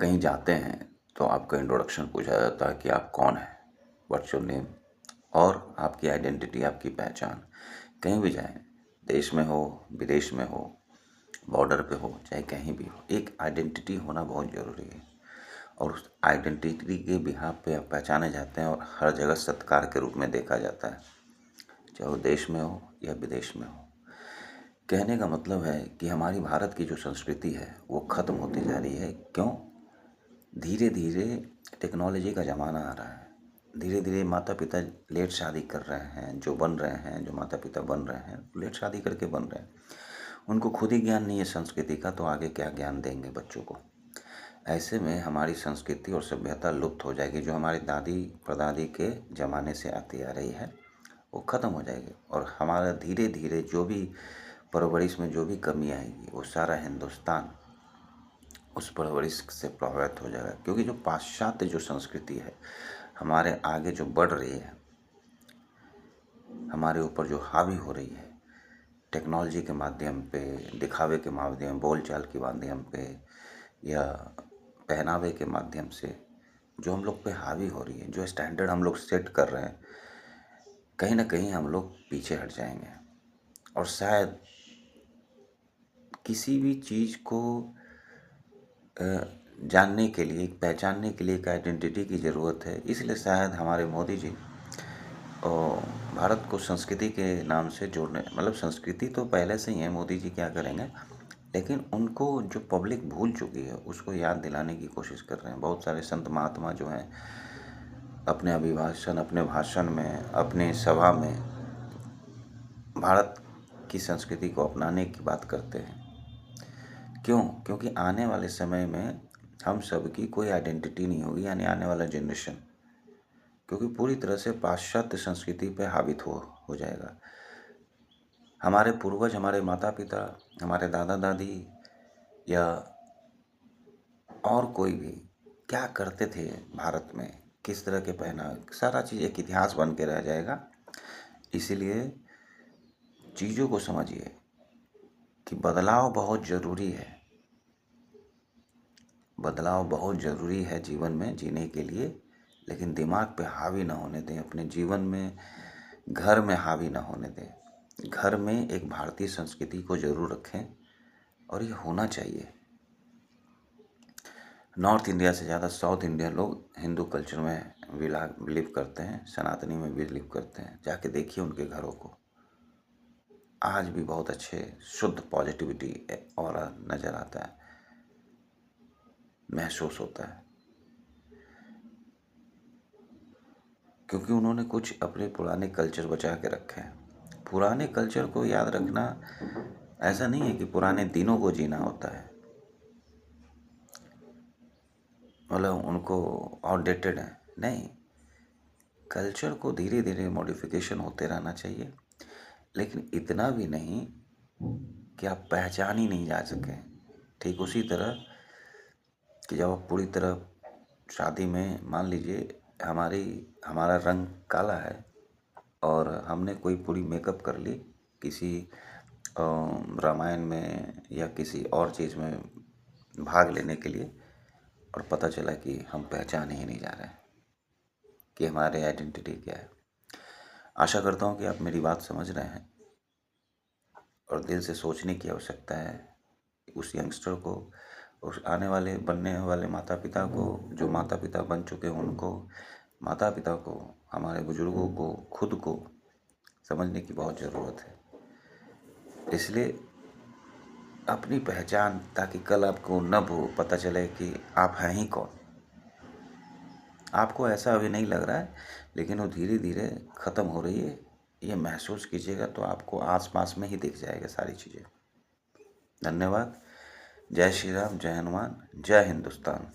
कहीं जाते हैं तो आपका इंट्रोडक्शन पूछा जाता है कि आप कौन हैं, व्हाट्स योर नेम, और आपकी आइडेंटिटी, आपकी पहचान। कहीं भी जाएं, देश में हो, विदेश में हो, बॉर्डर पे हो, चाहे कहीं भी हो, एक आइडेंटिटी होना बहुत ज़रूरी है। और उस आइडेंटिटी के बिहाफ पे आप पहचाने जाते हैं और हर जगह सत्कार के रूप में देखा जाता है, चाहे वो देश में हो या विदेश में हो। कहने का मतलब है कि हमारी भारत की जो संस्कृति है वो ख़त्म होती जा रही है। क्यों? धीरे धीरे टेक्नोलॉजी का ज़माना आ रहा है। धीरे धीरे माता पिता लेट शादी कर रहे हैं, जो बन रहे हैं, जो माता पिता बन रहे हैं लेट शादी करके बन रहे हैं। उनको खुद ही ज्ञान नहीं है संस्कृति का, तो आगे क्या ज्ञान देंगे बच्चों को। ऐसे में हमारी संस्कृति और सभ्यता लुप्त हो जाएगी। जो हमारी दादी परदादी के ज़माने से आती आ रही है वो ख़त्म हो जाएगी। और हमारा धीरे धीरे जो भी परवरिश में जो भी कमी आएगी वो सारा हिंदुस्तान उस परवरिश से प्रभावित हो जाएगा। क्योंकि जो पाश्चात्य जो संस्कृति है हमारे आगे जो बढ़ रही है, हमारे ऊपर जो हावी हो रही है, टेक्नोलॉजी के माध्यम पे, दिखावे के माध्यम, बोलचाल के माध्यम पे या पहनावे के माध्यम से जो हम लोग पे हावी हो रही है, जो स्टैंडर्ड हम लोग सेट कर रहे हैं, कहीं ना कहीं हम लोग पीछे हट जाएंगे। और शायद किसी भी चीज़ को जानने के लिए, पहचानने के लिए एक आइडेंटिटी की ज़रूरत है। इसलिए शायद हमारे मोदी जी और भारत को संस्कृति के नाम से जोड़ने, मतलब संस्कृति तो पहले से ही है, मोदी जी क्या करेंगे, लेकिन उनको जो पब्लिक भूल चुकी है उसको याद दिलाने की कोशिश कर रहे हैं। बहुत सारे संत महात्मा जो हैं अपने अभिभाषण, अपने भाषण में, अपने सभा में भारत की संस्कृति को अपनाने की बात करते हैं। क्यों? क्योंकि आने वाले समय में हम सब की कोई आइडेंटिटी नहीं होगी, यानी आने वाला जनरेशन, क्योंकि पूरी तरह से पाश्चात्य संस्कृति पे हावित हो जाएगा। हमारे पूर्वज, हमारे माता पिता, हमारे दादा दादी या और कोई भी क्या करते थे भारत में, किस तरह के पहना, सारा चीज़ एक इतिहास बन के रह जाएगा। इसीलिए चीज़ों को समझिए कि बदलाव बहुत ज़रूरी है। बदलाव बहुत ज़रूरी है जीवन में जीने के लिए, लेकिन दिमाग पे हावी ना होने दें। अपने जीवन में, घर में हावी ना होने दें। घर में एक भारतीय संस्कृति को ज़रूर रखें और ये होना चाहिए। नॉर्थ इंडिया से ज़्यादा साउथ इंडिया लोग हिंदू कल्चर में बिलीव करते हैं, सनातनी में बिलीव करते हैं। जाके देखिए उनके घरों को, आज भी बहुत अच्छे शुद्ध पॉजिटिविटी और नज़र आता है, महसूस होता है। क्योंकि उन्होंने कुछ अपने पुराने कल्चर बचा के रखे हैं। पुराने कल्चर को याद रखना ऐसा नहीं है कि पुराने दिनों को जीना होता है, मतलब उनको आउटडेटेड है, नहीं। कल्चर को धीरे धीरे मॉडिफिकेशन होते रहना चाहिए, लेकिन इतना भी नहीं कि आप पहचान ही नहीं जा सकें। ठीक उसी तरह कि जब आप पूरी तरह शादी में, मान लीजिए हमारा रंग काला है और हमने कोई पूरी मेकअप कर ली किसी रामायण में या किसी और चीज़ में भाग लेने के लिए, और पता चला कि हम पहचान ही नहीं जा रहे हैं कि हमारे आइडेंटिटी क्या है। आशा करता हूँ कि आप मेरी बात समझ रहे हैं और दिल से सोचने की आवश्यकता है। उस यंगस्टर को, उस आने वाले बनने वाले माता पिता को, जो माता पिता बन चुके हैं उनको, माता पिता को, हमारे बुजुर्गों को, खुद को समझने की बहुत ज़रूरत है। इसलिए अपनी पहचान, ताकि कल आपको न पता चले कि आप हैं ही कौन। आपको ऐसा अभी नहीं लग रहा है, लेकिन वो धीरे धीरे ख़त्म हो रही है। ये महसूस कीजिएगा तो आपको आसपास में ही दिख जाएगा सारी चीज़ें। धन्यवाद। जय श्री राम, जय हनुमान, जय हिंदुस्तान।